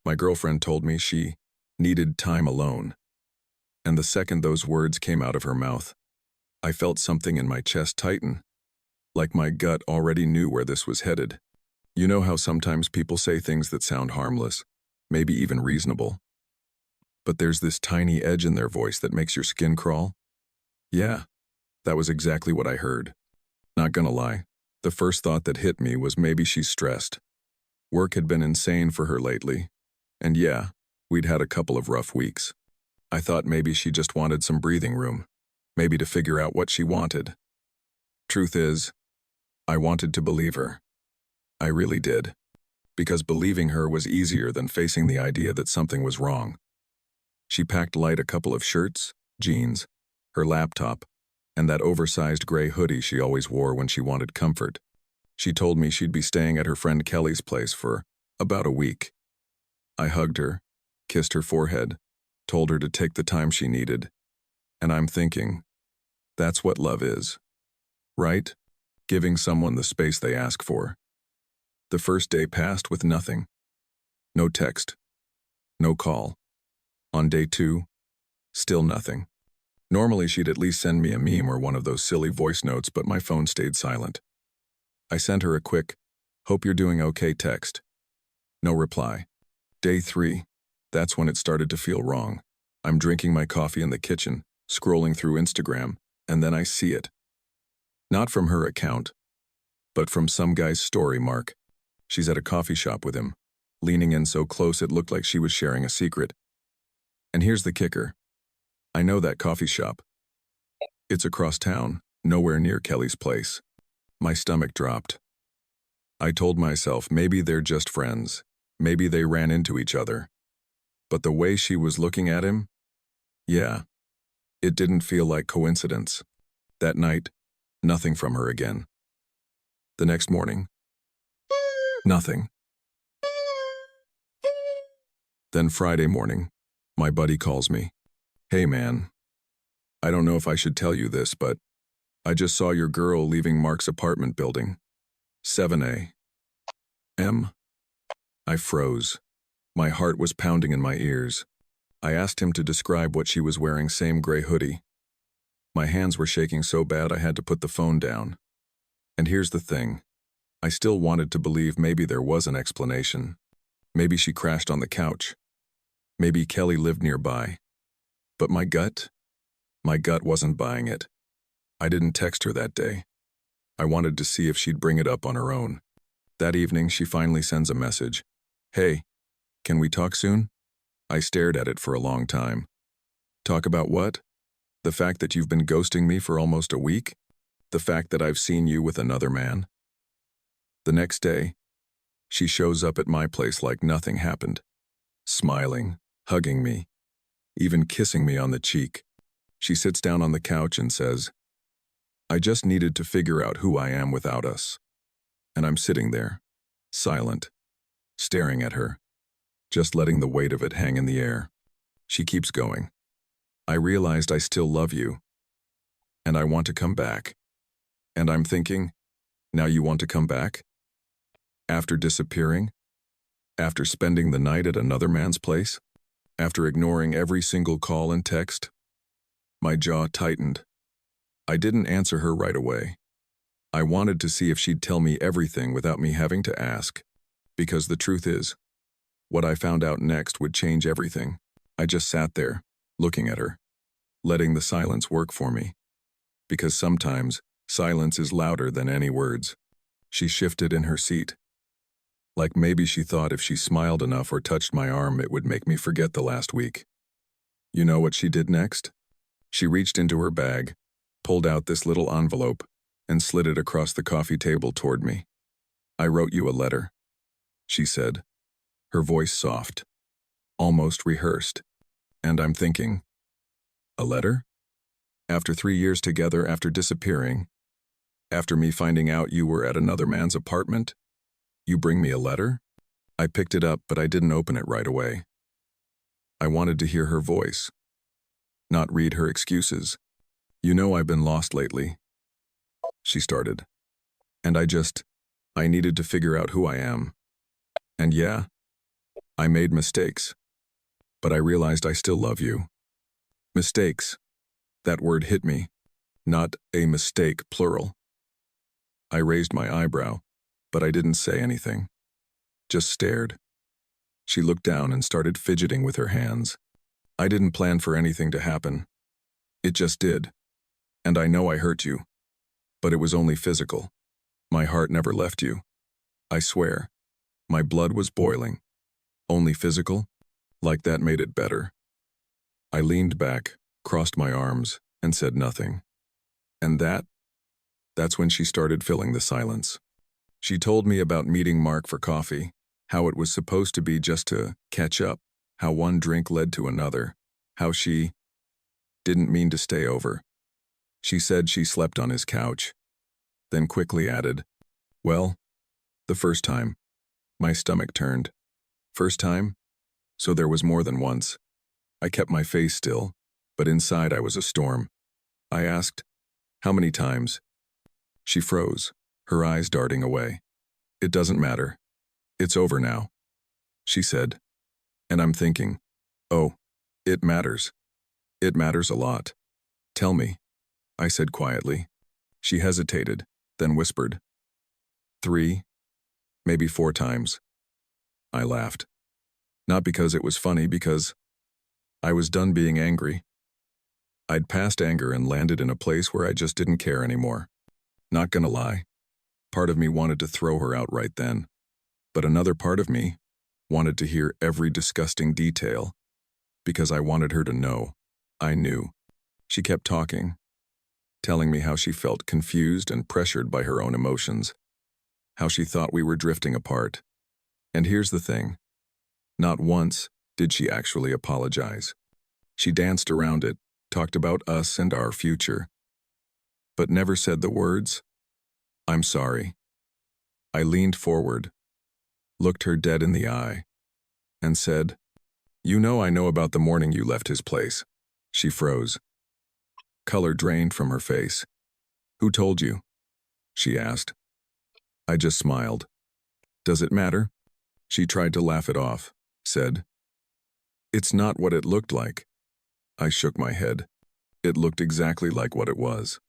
My girlfriend told me she needed time alone. And the second those words came out of her mouth, I felt something in my chest tighten, like my gut already knew where this was headed. You know how sometimes people say things that sound harmless, maybe even reasonable, but there's this tiny edge in their voice that makes your skin crawl? Yeah, that was exactly what I heard. Not gonna lie, the first thought that hit me was maybe she's stressed. Work had been insane for her lately, and yeah, we'd had a couple of rough weeks. I thought maybe she just wanted some breathing room, maybe to figure out what she wanted. Truth is, I wanted to believe her. I really did, because believing her was easier than facing the idea that something was wrong. She packed light a couple of shirts, jeans, her laptop, and that oversized gray hoodie she always wore when she wanted comfort. She told me she'd be staying at her friend Kelly's place for about a week. I hugged her, kissed her forehead, told her to take the time she needed, and I'm thinking, that's what love is, right? Giving someone the space they ask for. The first day passed with nothing. No text. No call. On day 2, still nothing. Normally she'd at least send me a meme or one of those silly voice notes, but my phone stayed silent. I sent her a quick, "Hope you're doing okay" text. No reply. Day 3, that's when it started to feel wrong. I'm drinking my coffee in the kitchen, scrolling through Instagram, and then I see it. Not from her account, but from some guy's story mark. She's at a coffee shop with him, leaning in so close it looked like she was sharing a secret. And here's the kicker. I know that coffee shop. It's across town, nowhere near Kelly's place. My stomach dropped. I told myself maybe they're just friends, maybe they ran into each other. But the way she was looking at him, yeah, it didn't feel like coincidence. That night, nothing from her again. The next morning, nothing. Then Friday morning, my buddy calls me. "Hey man, I don't know if I should tell you this, but I just saw your girl leaving Mark's apartment building. 7 a.m. I froze. My heart was pounding in my ears. I asked him to describe what she was wearing, same gray hoodie. My hands were shaking so bad I had to put the phone down. And here's the thing. I still wanted to believe maybe there was an explanation. Maybe she crashed on the couch. Maybe Kelly lived nearby. But my gut wasn't buying it. I didn't text her that day. I wanted to see if she'd bring it up on her own. That evening, she finally sends a message. "Hey, can we talk soon?" I stared at it for a long time. Talk about what? The fact that you've been ghosting me for almost a week? The fact that I've seen you with another man? The next day, she shows up at my place like nothing happened, smiling, hugging me, even kissing me on the cheek. She sits down on the couch and says, "I just needed to figure out who I am without us." And I'm sitting there, silent, staring at her, just letting the weight of it hang in the air. She keeps going. "I realized I still love you, and I want to come back." And I'm thinking, now you want to come back? After disappearing? After spending the night at another man's place? After ignoring every single call and text? My jaw tightened. I didn't answer her right away. I wanted to see if she'd tell me everything without me having to ask. Because the truth is, what I found out next would change everything. I just sat there, looking at her, letting the silence work for me. Because sometimes, silence is louder than any words. She shifted in her seat. Like maybe she thought if she smiled enough or touched my arm, it would make me forget the last week. You know what she did next? She reached into her bag, pulled out this little envelope, and slid it across the coffee table toward me. "I wrote you a letter," she said, her voice soft, almost rehearsed. And I'm thinking, a letter? After 3 years together, after disappearing, after me finding out you were at another man's apartment, you bring me a letter? I picked it up, but I didn't open it right away. I wanted to hear her voice, not read her excuses. "You know I've been lost lately," she started. "And I needed to figure out who I am. And yeah, I made mistakes, but I realized I still love you. Mistakes. That word hit me. Not a mistake, plural. I raised my eyebrow, but I didn't say anything. Just stared. She looked down and started fidgeting with her hands. I didn't plan for anything to happen. It just did. And I know I hurt you. But it was only physical. My heart never left you. I swear. My blood was boiling. Only physical? Like that made it better. I leaned back, crossed my arms, and said nothing. And that's when she started filling the silence. She told me about meeting Mark for coffee, how it was supposed to be just to catch up, how one drink led to another, how she didn't mean to stay over. She said she slept on his couch, then quickly added, "Well, the first time." My stomach turned. First time? So there was more than once. I kept my face still, but inside I was a storm. I asked, "How many times?" She froze, her eyes darting away. "It doesn't matter. It's over now," she said. And I'm thinking, oh, it matters. It matters a lot. "Tell me," I said quietly. She hesitated, then whispered, 3, maybe 4 times. I laughed. Not because it was funny, because I was done being angry. I'd passed anger and landed in a place where I just didn't care anymore. Not gonna lie. Part of me wanted to throw her out right then. But another part of me wanted to hear every disgusting detail, because I wanted her to know. I knew. She kept talking, telling me how she felt confused and pressured by her own emotions, how she thought we were drifting apart. And here's the thing. Not once did she actually apologize. She danced around it, talked about us and our future, but never said the words, "I'm sorry." I leaned forward, looked her dead in the eye, and said, "You know I know about the morning you left his place." She froze. Color drained from her face. "Who told you?" she asked. I just smiled. "Does it matter?" She tried to laugh it off, said, "It's not what it looked like." I shook my head. It looked exactly like what it was.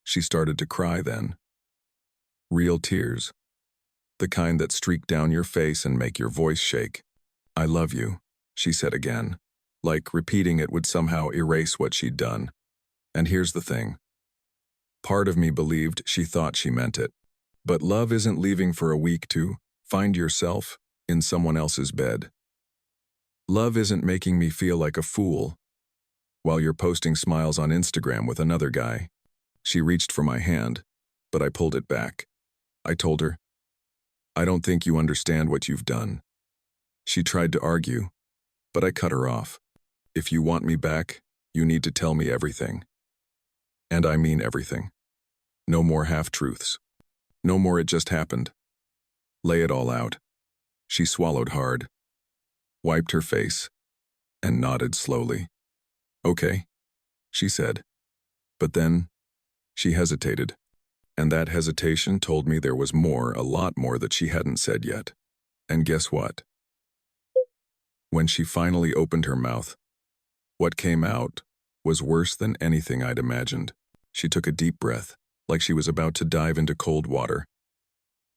She started to cry then. Real tears. The kind that streak down your face and make your voice shake. "I love you," she said again, like repeating it would somehow erase what she'd done. And here's the thing. Part of me believed she thought she meant it. But love isn't leaving for a week to find yourself in someone else's bed. Love isn't making me feel like a fool while you're posting smiles on Instagram with another guy. She reached for my hand, but I pulled it back. I told her, "I don't think you understand what you've done." She tried to argue, but I cut her off. "If you want me back, you need to tell me everything. And I mean everything. No more half-truths. No more it just happened. Lay it all out." She swallowed hard, wiped her face, and nodded slowly. "Okay," she said. But then, she hesitated. And that hesitation told me there was more, a lot more that she hadn't said yet. And guess what? When she finally opened her mouth, what came out was worse than anything I'd imagined. She took a deep breath, like she was about to dive into cold water,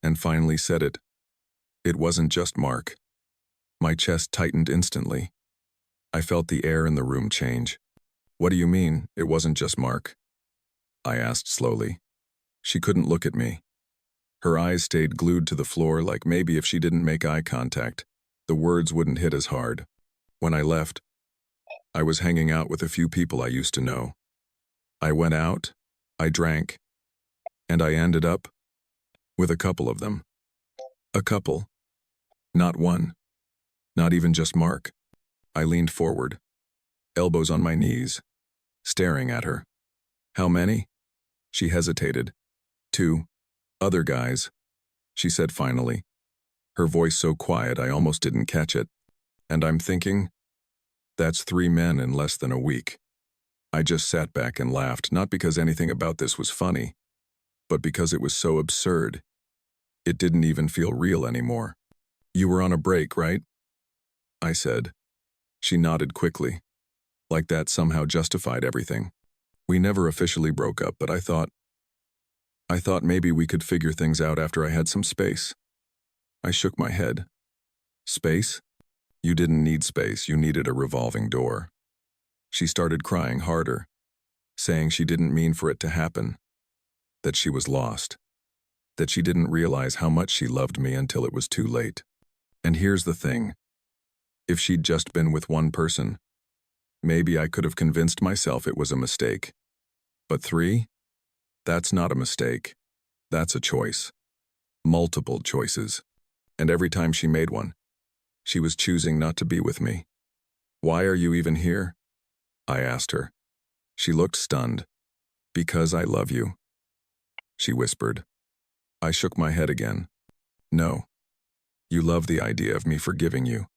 and finally said it. It wasn't just Mark. My chest tightened instantly. I felt the air in the room change. "What do you mean, it wasn't just Mark?" I asked slowly. She couldn't look at me. Her eyes stayed glued to the floor, like maybe if she didn't make eye contact, the words wouldn't hit as hard. "When I left, I was hanging out with a few people I used to know. I went out, I drank, and I ended up with a couple of them. A couple. Not one. Not even just Mark." I leaned forward, elbows on my knees, staring at her. "How many?" She hesitated. "2. Other guys," she said finally, her voice so quiet I almost didn't catch it. And I'm thinking, that's 3 men in less than a week. I just sat back and laughed, not because anything about this was funny, but because it was so absurd. It didn't even feel real anymore. "You were on a break, right?" I said. She nodded quickly, like that somehow justified everything. We never officially broke up, but I thought maybe we could figure things out after I had some space. I shook my head. Space? You didn't need space, you needed a revolving door. She started crying harder, saying she didn't mean for it to happen, that she was lost, that she didn't realize how much she loved me until it was too late. And here's the thing. If she'd just been with one person, maybe I could have convinced myself it was a mistake. But 3? That's not a mistake. That's a choice. Multiple choices. And every time she made one, she was choosing not to be with me. Why are you even here? I asked her. She looked stunned. Because I love you, she whispered. I shook my head again. No. You love the idea of me forgiving you.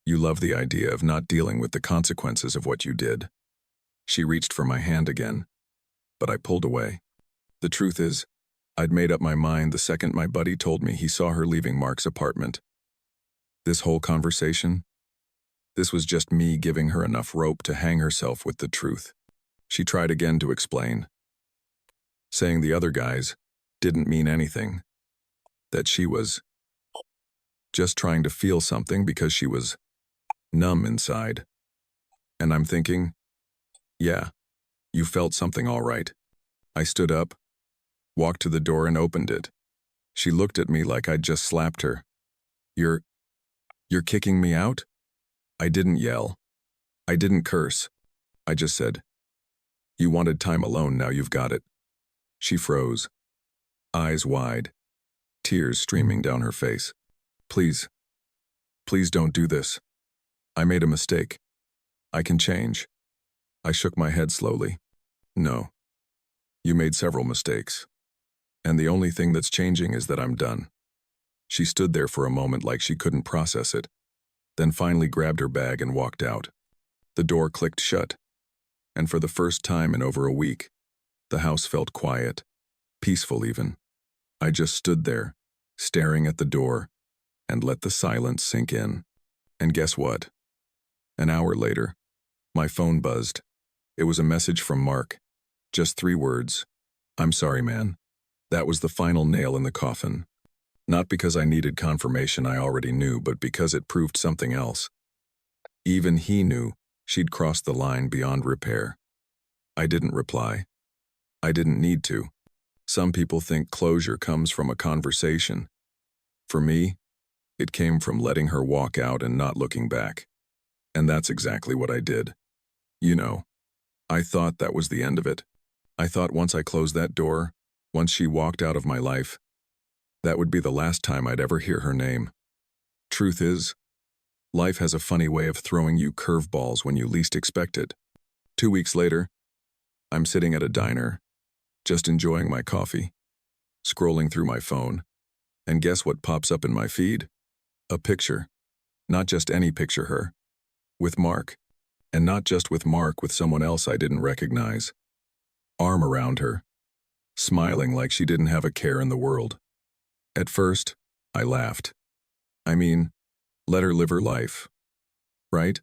You love the idea of not dealing with the consequences of what you did. She reached for my hand again, but I pulled away. The truth is, I'd made up my mind the second my buddy told me he saw her leaving Mark's apartment. This whole conversation, this was just me giving her enough rope to hang herself with the truth. She tried again to explain, saying the other guys didn't mean anything, that she was just trying to feel something because she was numb inside. And I'm thinking, yeah, you felt something all right. I stood up, walked to the door and opened it. She looked at me like I'd just slapped her. You're kicking me out? I didn't yell. I didn't curse. I just said, you wanted time alone, now you've got it. She froze, eyes wide, tears streaming down her face. Please don't do this. I made a mistake. I can change. I shook my head slowly. No. You made several mistakes. And the only thing that's changing is that I'm done. She stood there for a moment like she couldn't process it, then finally grabbed her bag and walked out. The door clicked shut, and for the first time in over a week, the house felt quiet, peaceful even. I just stood there, staring at the door, and let the silence sink in. And guess what? An hour later, my phone buzzed. It was a message from Mark. Just 3 words. I'm sorry, man. That was the final nail in the coffin. Not because I needed confirmation I already knew, but because it proved something else. Even he knew she'd crossed the line beyond repair. I didn't reply. I didn't need to. Some people think closure comes from a conversation. For me, it came from letting her walk out and not looking back. And that's exactly what I did. You know, I thought that was the end of it. I thought once I closed that door, once she walked out of my life, that would be the last time I'd ever hear her name. Truth is, life has a funny way of throwing you curveballs when you least expect it. 2 weeks later, I'm sitting at a diner, just enjoying my coffee, scrolling through my phone, and guess what pops up in my feed? A picture. Not just any picture her. With Mark. And not just with Mark, with someone else I didn't recognize. Arm around her, smiling like she didn't have a care in the world. At first, I laughed. I mean, let her live her life, right?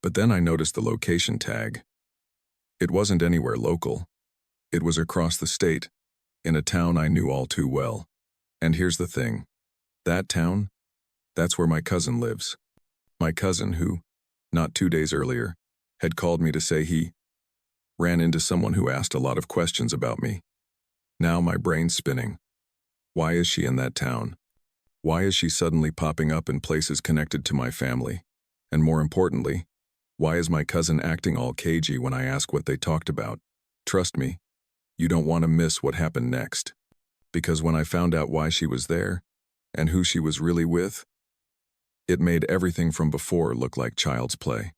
But then I noticed the location tag. It wasn't anywhere local. It was across the state, in a town I knew all too well. And here's the thing. That town, that's where my cousin lives. My cousin who, not 2 days earlier, had called me to say he ran into someone who asked a lot of questions about me. Now my brain's spinning. Why is she in that town? Why is she suddenly popping up in places connected to my family? And more importantly, why is my cousin acting all cagey when I ask what they talked about? Trust me, you don't want to miss what happened next. Because when I found out why she was there, and who she was really with, it made everything from before look like child's play.